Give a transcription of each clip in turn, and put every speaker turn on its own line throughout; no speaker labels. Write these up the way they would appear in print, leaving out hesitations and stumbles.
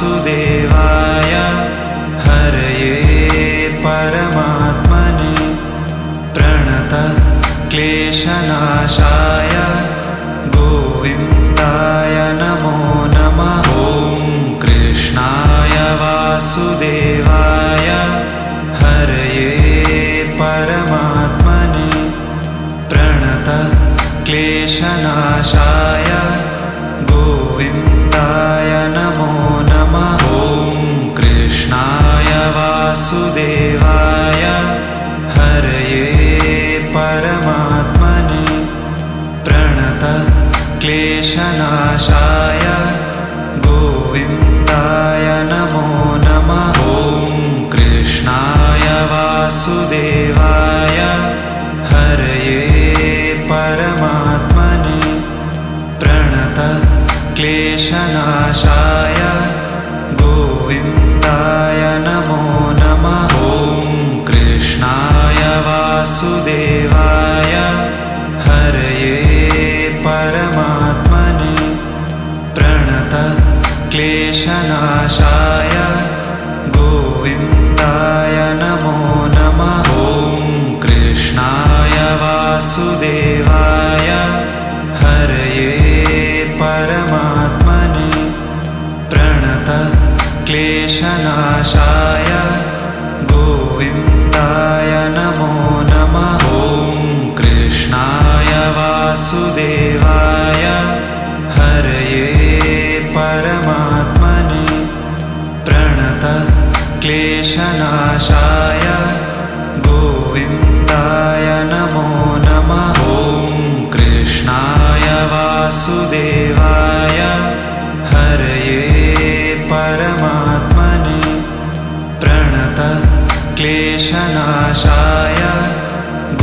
वासुदेवाय हरये परमात्मने प्रणतः क्लेशनाशाय गोविन्दाय नमो नमः। ॐ कृष्णाय वासुदेवाय हरये परमात्मने प्रणतः क्लेशनाशाय गोविन्दाय नमो नमः। ॐ कृष्णाय वासुदेवाय हरये परमात्मने प्रणतः क्लेशनाशाय गोविन्दाय नमो नमः। ॐ कृष्णाय वासुदेवाय हरये परमात्मने प्रणतः क्लेशनाशाय गोविन्दाय नमो नमः। ॐ कृष्णाय वासुदेवाय हरये परमात्मने प्रणतः क्लेशनाशाय गोविन्दाय नमो नमः। ॐ कृष्णाय वासुदेवाय हरये परमात्मने प्रणतः क्लेशनाशाय गोविन्दाय नमो नमः। ॐ कृष्णाय वासुदेवाय हरये परमात्मने प्रणतः क्लेशनाशाय गोविन्दाय नमो नमः। ॐ कृष्णाय वासुदेवाय हरये परमात्मने प्रणतः क्लेशनाशाय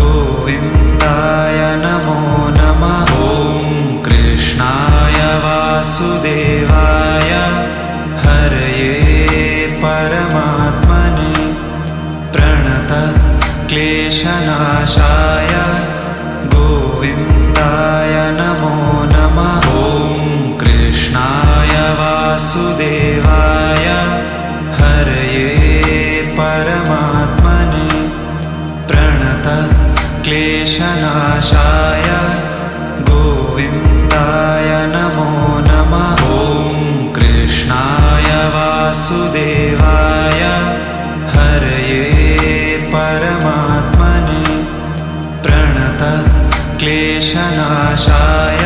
गोविन्दाय नमो नमः। ॐ कृष्णाय वासुदेवाय हरये परमात्मने प्रणतः क्लेशनाशाय गोविन्दाय नमो नमः। ॐ कृष्णाय वासुदेवाय हरये परमात्मने प्रणतः क्लेशनाशाय गोविन्दाय नमो नमः। ॐ कृष्णाय वासुदेवाय हरये परमात्मने प्रणतः क्लेशनाशाय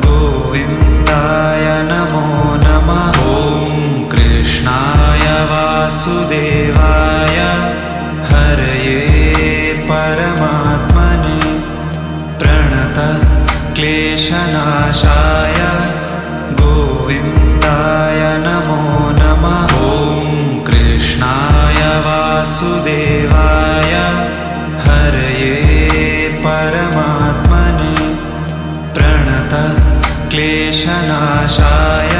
गोविन्दाय नमो नमः। ॐ कृष्णाय वासुदेवाय हरये परमात्मने प्रणतः क्लेशनाशाय गोविन्दाय नमो नमः। ॐ कृष्णाय वासुदेवाय हरये परमात्मने प्रणतः क्लेशनाशाय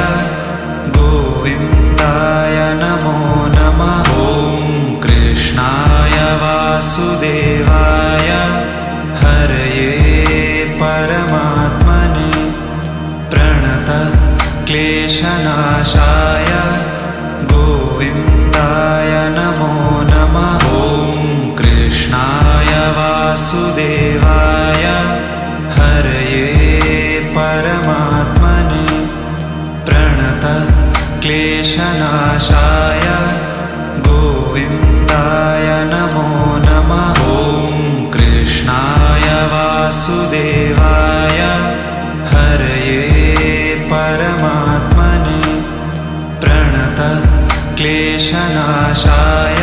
गोविन्दाय नमो नमः। ॐ कृष्णाय वासुदेवाय हरये परमात्मने प्रणतः क्लेशनाशाय गोविन्दाय नमो नमः। ॐ कृष्णाय वासुदेवाय हरये परमात्मने प्रणतः क्लेशनाशाय गोविन्दाय नमो नमः। ॐ कृष्णाय वासुदेवाय हरये परमात्मने प्रणतः क्लेशनाशाय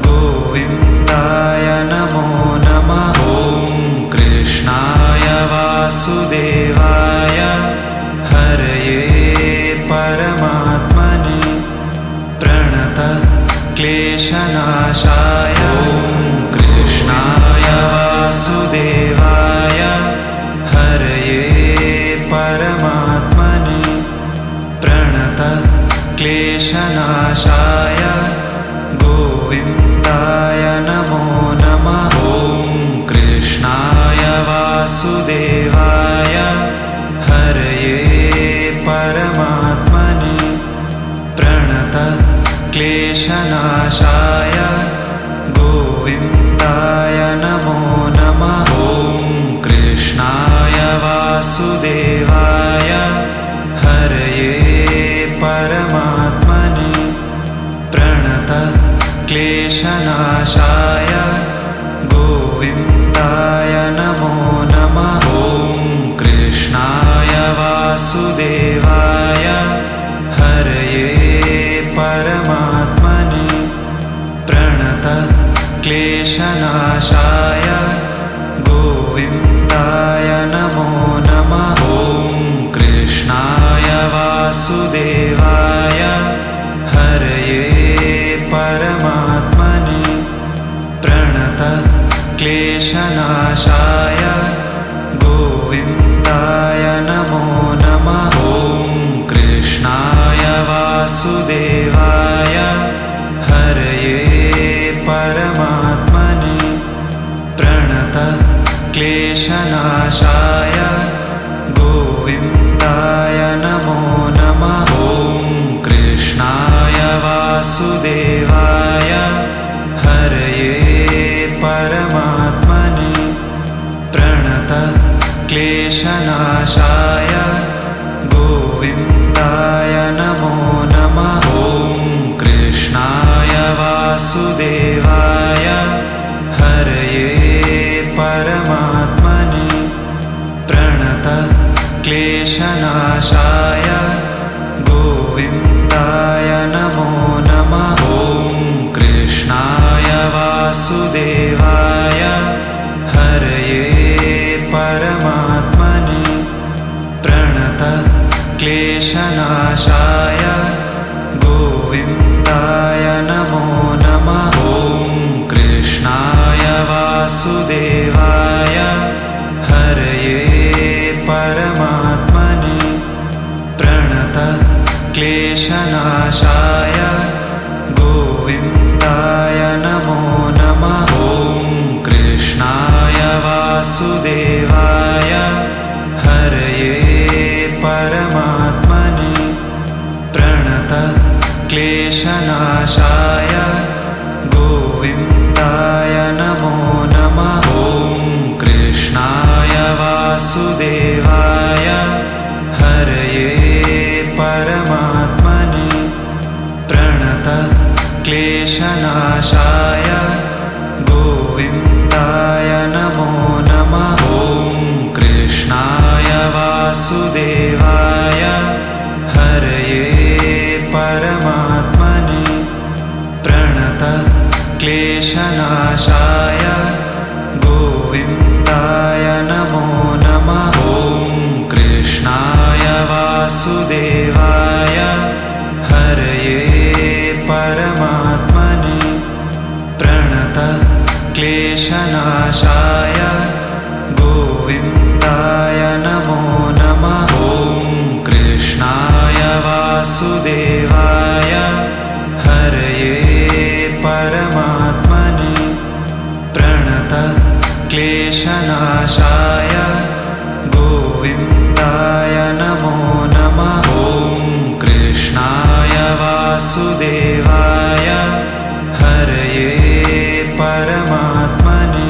गोविन्दाय नमो नमः। ॐ कृष्णाय वासुदेवाय हरये परमात्मने प्रणतः क्लेशनाशाय। ॐ कृष्णाय वासुदेवाय हरये परमात्मने प्रणतः क्लेशनाशाय गोविन्दाय नमो नमः। ॐ कृष्णाय वासुदेवाय हरये परमात्मने क्लेशनाशाय गोविन्दाय नमो नमः। ॐ कृष्णाय वासुदेवाय हरये परमात्मने प्रणतः क्लेशनाशाय गोविन्दाय नमो नमः। ॐ कृष्णाय वासुदेवाय हरये परमात्मने प्रणतः क्लेशनाशाय गोविन्दाय नमो नमः। ॐ कृष्णाय वासुदेवाय हरये परमात्मने प्रणतः क्लेशनाशाय गोविन्दाय नमो नमः। ॐ कृष्णाय वासुदेवाय हरये परमात्मने प्रणतः क्लेशनाशाय गोविन्दाय नमो नमः। ॐ कृष्णाय वासुदेवाय हरये परमात्मने प्रणतः क्लेशनाशाय गोविन्दाय नमो नमः। ॐ कृष्णाय वासुदेवाय हरये परमात्मने प्रणतः क्लेशनाशाय गोविन्दाय नमो नमः। ॐ कृष्णाय वासुदेवाय हरये परमात्मने प्रणतः क्लेशनाशाय गोविन्दाय नमो नमः। ॐ कृष्णाय वासुदेवाय हरये परमात्मने प्रणतः क्लेशनाशाय गोविन्दाय नमो नमः। ॐ कृष्णाय वासुदेवाय हरये परमात्मने प्रणतः क्लेशनाशाय गोविन्दाय नमो नमः। ॐ कृष्णाय वासुदेवाय हरये परमात्मने प्रणतः क्लेशनाशाय गोविन्दाय नमो नमः। ॐ कृष्णाय वासुदेवाय हरये परमात्मने प्रणतः क्लेशनाशाय गोविन्दाय नमो नमः। ॐ कृष्णाय वासुदेवाय हरये परमात्मने प्रणतः क्लेशनाशाय गोविन्दाय नमो नमः। ॐ कृष्णाय वासुदेवाय हरये परमात्मने प्रणतः क्लेशनाशाय गोविन्दाय नमो नमः। ॐ कृष्णाय वासुदेवाय हरये परमात्मने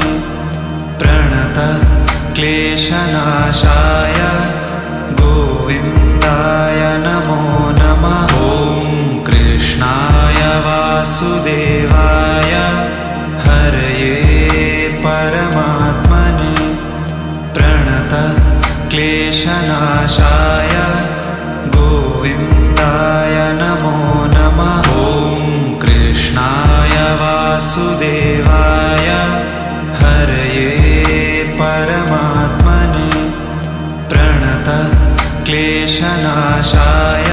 प्रणतः क्लेशनाशाय गोविन्दाय नमो नमः। ॐ कृष्णाय वासुदेवाय हरये परमात्मने प्रणतः क्लेशनाशाय गोविन्दाय नमो नमः। ॐ कृष्णाय वासुदेवाय हरये परमात्मने प्रणतः क्लेशनाशाय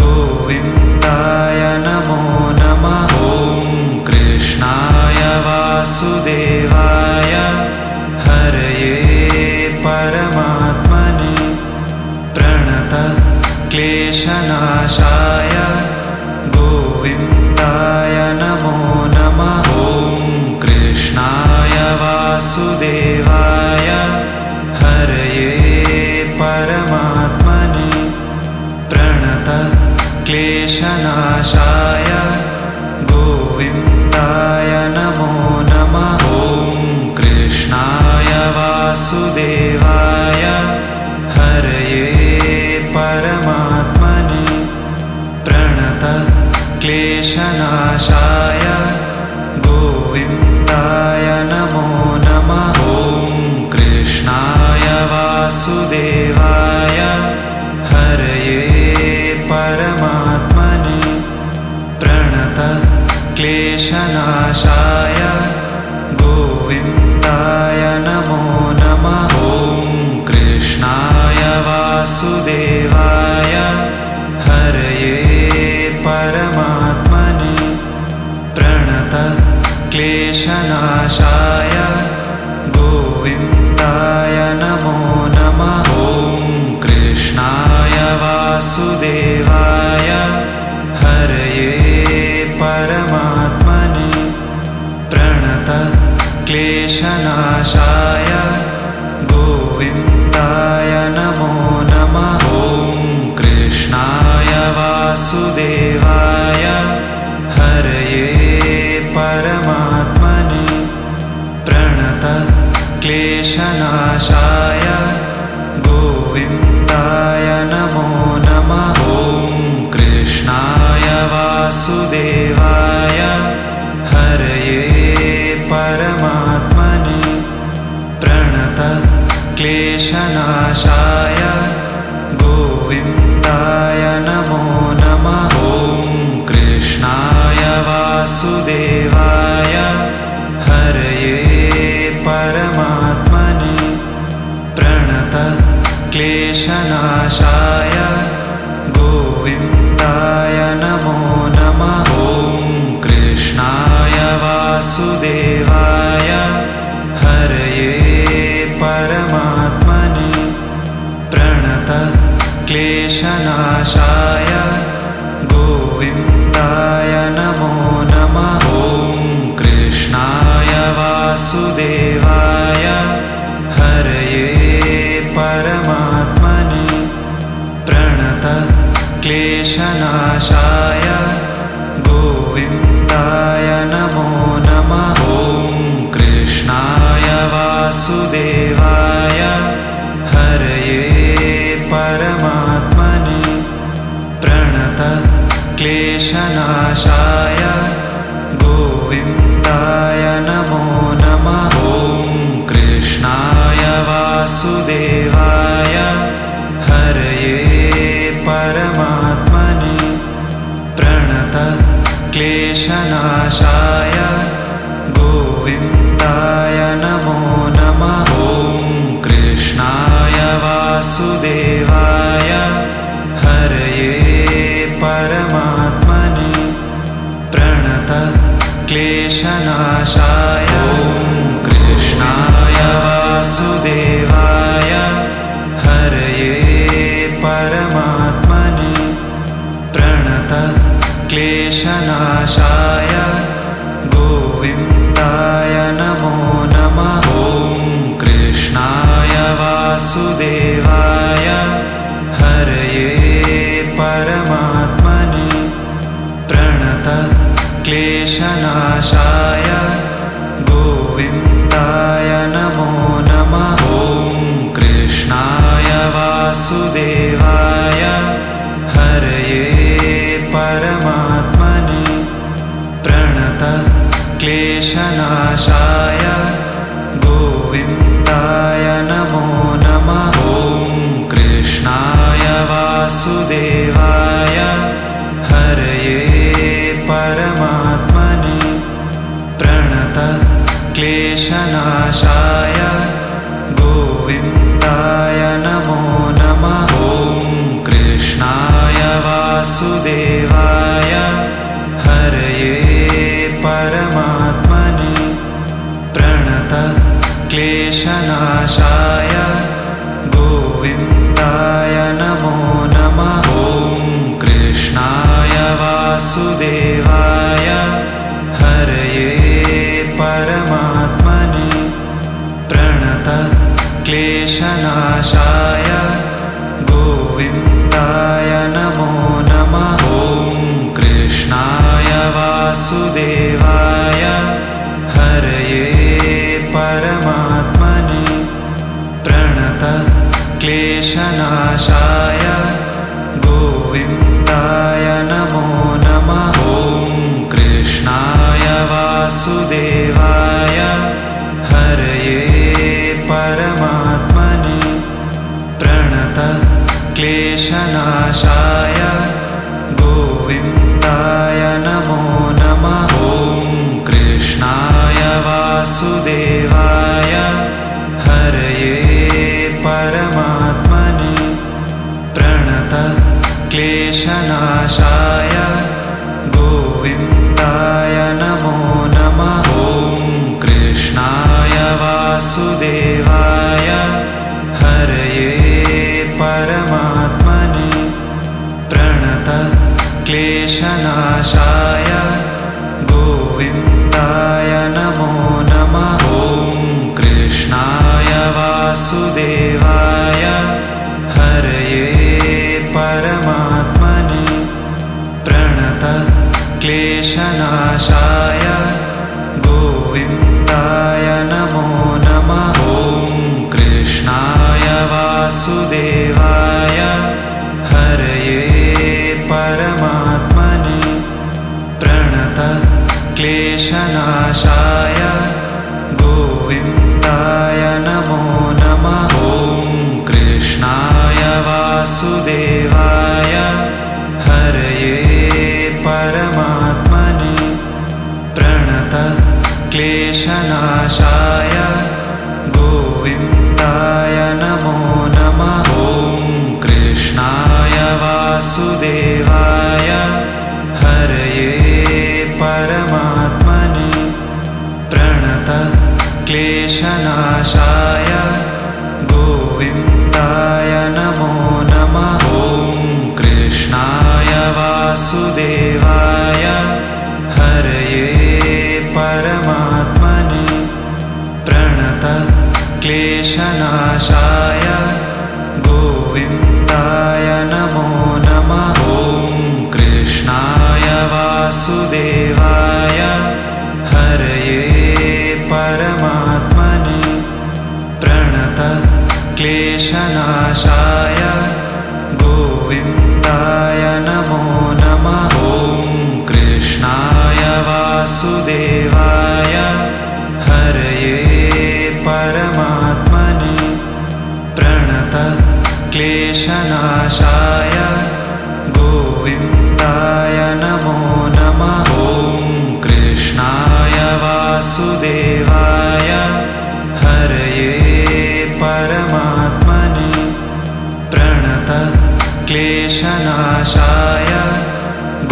गोविन्दाय नमो नमः। ॐ कृष्णाय वासुदेवाय हरये परमात्मने प्रणतः क्लेशनाशाय गोविन्दाय नमो नमः। ॐ कृष्णाय वासुदेवाय हरये परमात्मने प्रणतः क्लेशनाशाय गो गोविन्दाय नमो नमः। ॐ कृष्णाय वासुदेवाय हरये परमात्मने प्रणतः क्लेशनाशाय गोविन्दाय नमो नमः। ॐ कृष्णाय वासुदेवाय हरये परमात्मने प्रणतः क्लेशनाशाय गोविन्दाय नमो नमः। ॐ कृष्णाय वासुदेवाय हरये परमात्मने प्रणतः क्लेशनाशाय गोविन्दाय नमो नमः। ॐ कृष्णाय वासुदेवाय हरये परमात्मने प्रणतः क्लेशनाशाय गोविन्दाय नमो नमः। ॐ कृष्णाय वासुदेवाय हरये परमात्मने प्रणतः क्लेशनाशाय गोविन्दाय नमो नमः। ॐ कृष्णाय वासुदेवाय हरये परमात्मने प्रणतः क्लेशनाशाय गोविन्दाय नमो नमः। ॐ कृष्णाय वासुदेवाय हरये परमात्मने प्रणतः क्लेशनाशाय गोविन्दाय नमो नमः। ॐ कृष्णाय वासुदेवाय हरये परमात्मने प्रणतः क्लेशनाशाय गोविन्दाय नमो नमः। ॐ कृष्णाय वासुदेवाय हरये परमात्मने प्रणतः क्लेशनाशाय गोविन्दाय नमो नमः। ॐ कृष्णाय वासुदेवाय हरये परमात्मने प्रणतः क्लेशनाशाय गोविन्दाय नमो नमः। ॐ कृष्णाय वासुदेवाय हरये परमात्मने प्रणतः क्लेशनाशाय गोविन्दाय नमो नमः। ॐ कृष्णाय वासुदेवाय हरये परमात्मने प्रणतः क्लेशनाशाय ॐ कृष्णाय वासुदेवाय हरये परमात्मने प्रणतः क्लेशनाशाय गोविन्दाय नमो नमः। ॐ कृष्णाय वासुदेवाय हरये परमात्मने प्रणतः क्लेशनाशाय गोविन्दाय नमो नमः। ॐ कृष्णाय वासुदेवाय हरये परमात्मने प्रणतः क्लेशनाशाय गोविन्दाय नमो नमः। ॐ कृष्णाय वासुदेवाय हरये परमात्मने प्रणतः क्लेशनाशाय गोविन्दाय नमो नमः। ॐ कृष्णाय वासुदेवाय हरये परमात्मने प्रणतः क्लेशनाशाय गोविन्दाय नमो नमः। ॐ कृष्णाय वासुदेवाय हरये परमात्मने प्रणतः क्लेशनाशाय गोविन्दाय नमो नमः। ॐ कृष्णाय वासुदेवाय परमात्मने प्रणतः क्लेशनाशाय गोविन्दाय नमो नमः। ॐ कृष्णाय वासुदेवाय हरये परमात्मने प्रणतः क्लेशनाशाय गोविन्दाय नमो नमः। ॐ कृष्णाय वासुदेवाय हरये परमात्मने प्रणतः क्लेशनाशाय गोविन्दाय नमो नमः। ॐ कृष्णाय वासुदेवाय हरये परमात्मने प्रणतः क्लेशनाशाय गोविन्दाय नमो नमः। ॐ कृष्णाय वासुदेवाय हरये परमात्मने प्रणतः क्लेशनाशाय गोविन्दाय नमो नमः। ॐ कृष्णाय वासुदेवाय हरये परमात्मने प्रणतः क्लेशनाशाय गोविन्दाय नमो नमः। ॐ कृष्णाय वासुदेवाय हरये परमात्मने प्रणतः क्लेशनाशाय गोविन्दाय नमो नमः। ॐ कृष्णाय वासुदेवाय हरये परमात्मने प्रणतः क्लेशनाशाय गोविन्दाय नमो नमः। ॐ कृष्णाय वासुदेवाय हरये परमात्मने प्रणतः क्लेशनाशाय गोविन्दाय नमो नमः। ॐ कृष्णाय वासुदेवाय हरये परमात्मने प्रणतः क्लेशनाशाय गोविन्दाय नमो नमः। ॐ कृष्णाय वासुदेवाय हरये परमात्मने प्रणतः क्लेशनाशाय गोविन्दाय नमो नमः। ॐ कृष्णाय वासुदेवाय हरये परमात्मने प्रणतः क्लेशनाशाय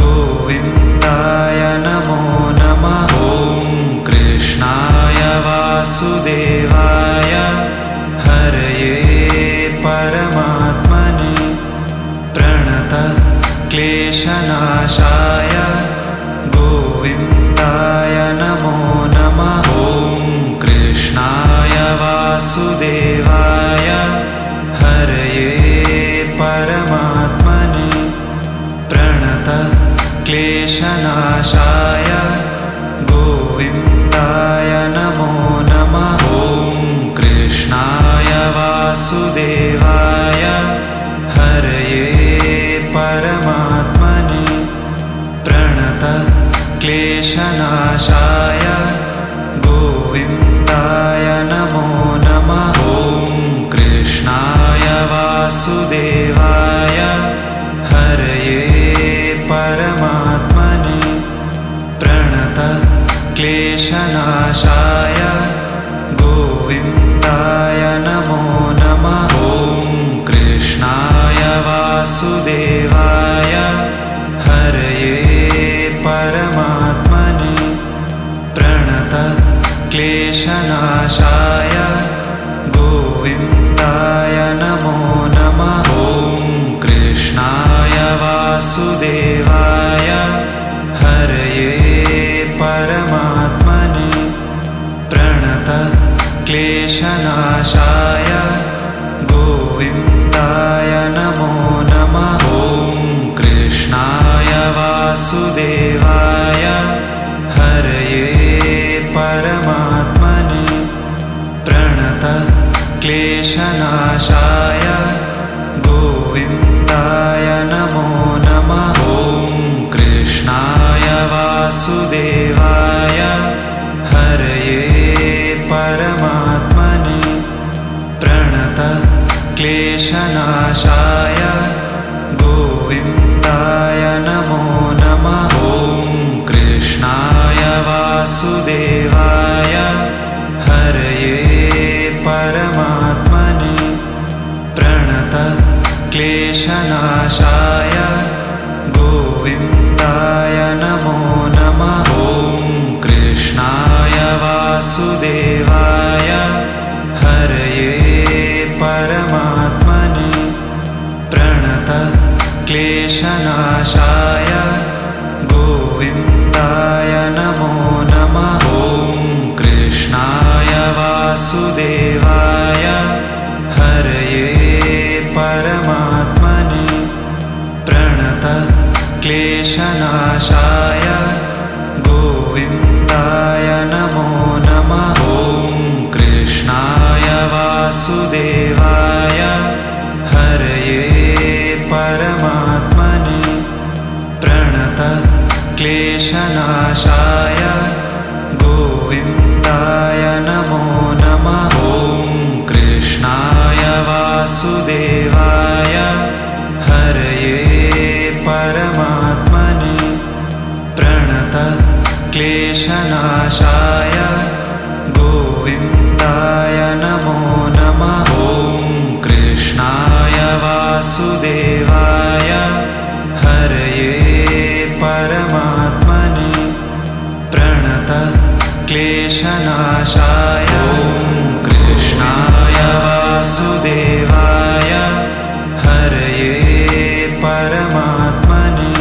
गोविन्दाय नमो नमः। ॐ कृष्णाय वासुदेवाय हरये परमात्मने प्रणतः क्लेशनाशाय गोविन्दाय नमो नमः। ॐ कृष्णाय वासुदेवाय हरये परमात्मने प्रणतः क्लेशनाशाय गोविन्दाय नमो नमः। ॐ कृष्णाय वासुदेवाय हरये परमात्मने प्रणतः क्लेशनाशाय गोविन्दाय नमो नमः। ॐ कृष्णाय वासुदेवाय हरये परमात्मने प्रणतः क्लेशनाशाय गोविन्दाय नमो नमः। ॐ कृष्णाय वासुदेवाय हरये परमात्मने प्रणतः क्लेशनाशाय गोविन्दाय नमो नमः। ॐ कृष्णाय वासुदेवाय हरये परमात्मने प्रणतः क्लेशनाशाय गोविन्दाय नमो नमः। ॐ कृष्णाय वासुदेवाय हरये परमात्मने क्लेशनाशाय गोविन्दाय नमो नमः। ॐ कृष्णाय वासुदेवाय हरये परमात्मने प्रणतः क्लेशनाशाय गोविन्दाय नमो नमः। ॐ कृष्णाय वासुदेवाय हरये परमात्मने प्रणतः क्लेशनाशाय गोविन्दाय नमो नमः। ॐ कृष्णाय वासुदेवाय हरये परमात्मने प्रणतः क्लेशनाशाय गोविन्दाय नमो नमः। ॐ कृष्णाय वासुदेवाय हरये परमात्मने प्रणतः क्लेशनाशाय गोविन्दाय नमो नमः। ॐ कृष्णाय वासुदेवाय हरये परमात्मने प्रणतः क्लेशनाशाय गोविन्दाय नमो नमः। ॐ कृष्णाय वासुदेवाय हरये परमात्मने प्रणतः क्लेशनाशाय गोविन्दाय नमो नमः। ॐ कृष्णाय वासुदेवाय हरये परमात्मने प्रणतः क्लेशनाशाय ॐ कृष्णाय वासुदेवाय हरये परमात्मने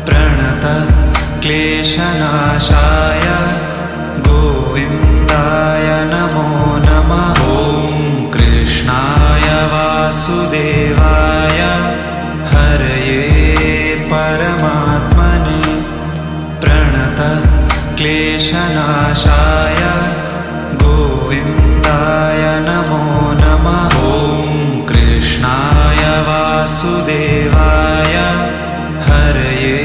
प्रणतः क्लेशनाशाय गोविन्दाय नमो नमः। ॐ कृष्णाय वासुदेवाय हरये परमात्मने प्रणतः क्लेशनाशाय गोविन्दाय नमो नमः। ॐ कृष्णाय वासुदेवाय हरये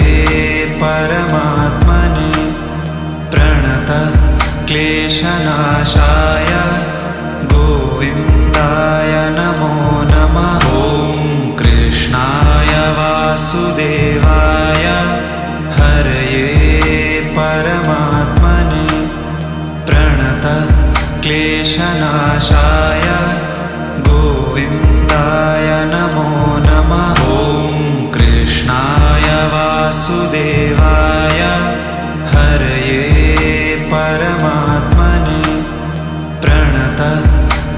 परमात्मने प्रणतः क्लेशनाशाय गोविन्दाय नमो नमः। ॐ कृष्णाय वासुदेवाय हरये परमात्मने प्रणतः क्लेशनाशाय गोविन्दाय नमो नमः। ॐ कृष्णाय वासुदेवाय हरये परमात्मने प्रणतः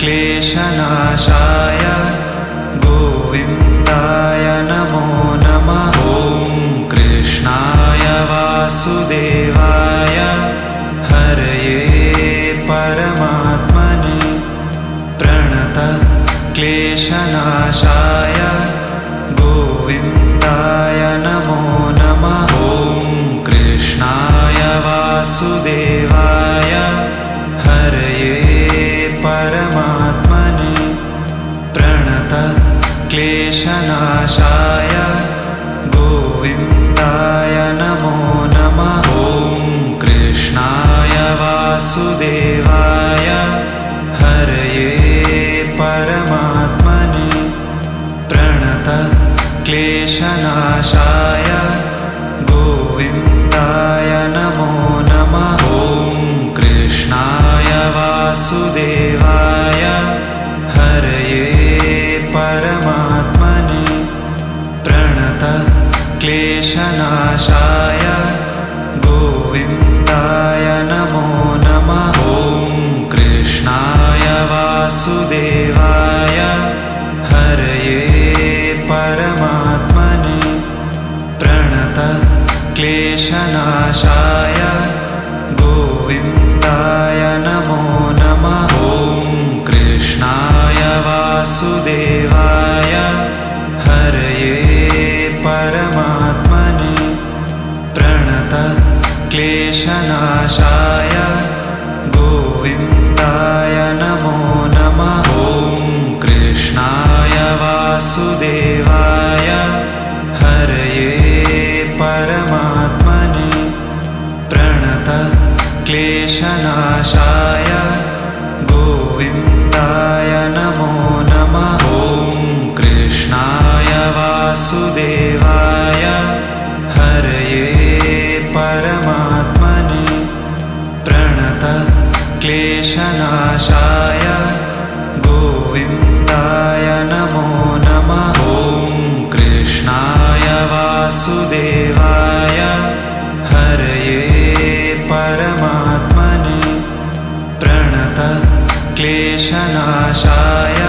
क्लेशनाशाय गोविन्दाय नमो नमः। ॐ कृष्णाय वासुदेवाय हरये परमात्मने प्रणतः क्लेशनाशाय गोविन्दाय नमो नमः। ॐ कृष्णाय वासुदेवाय हरये परमात्मने प्रणतः क्लेशनाशाय गोविन्दाय नमो नमः। ॐ कृष्णाय वासुदेवाय हरये परमात्मने प्रणतः क्लेशनाशाय गोविन्दाय नमो नमः। ॐ कृष्णाय वासुदेवाय हरये परमात्मने प्रणतः क्लेशनाशाय गोविन्दाय नमो नमः। ॐ कृष्णाय वासुदेवाय हरये परमात्मने प्रणतः क्लेशनाशाय गोविन्दाय नमो नमः। ॐ कृष्णाय वासुदेवाय हरये परमात्मने प्रणतः क्लेशनाशाय गोविन्दाय नमो नमः। गोविन्दाय नमो नमः। ॐ कृष्णाय वासुदेवाय हरये परमात्मने प्रणतः क्लेशनाशाय गोविन्दाय नमो नमः। ॐ कृष्णाय वासुदेवाय हरये परमात्मने प्रणतः क्लेशनाशाय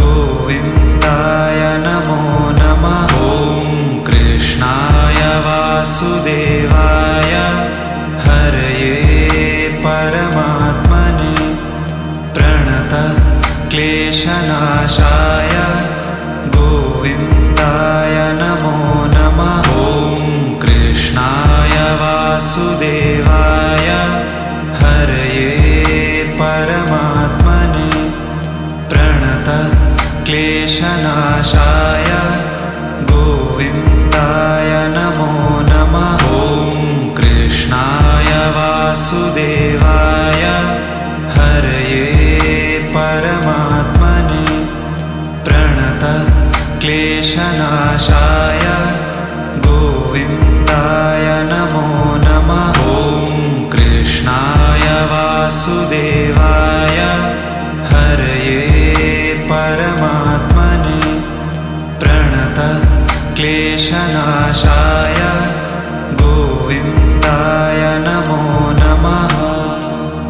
गोविन्दाय नमो नमः। ॐ कृष्णाय वासुदेवाय हरये परमात्मने प्रणतः क्लेशनाशाय गोविन्दाय नमो नमः। ॐ कृष्णाय वासुदेवाय हरये परमात्मने प्रणतः क्लेशनाशाय गोविन्दाय नमो नमः। ॐ कृष्णाय वासुदेवाय हरये परमात्मने प्रणतः क्लेशनाशाय गोविन्दाय नमो नमः। ॐ कृष्णाय वासुदेवाय हरये परमात्मने प्रणतः क्लेशनाशाय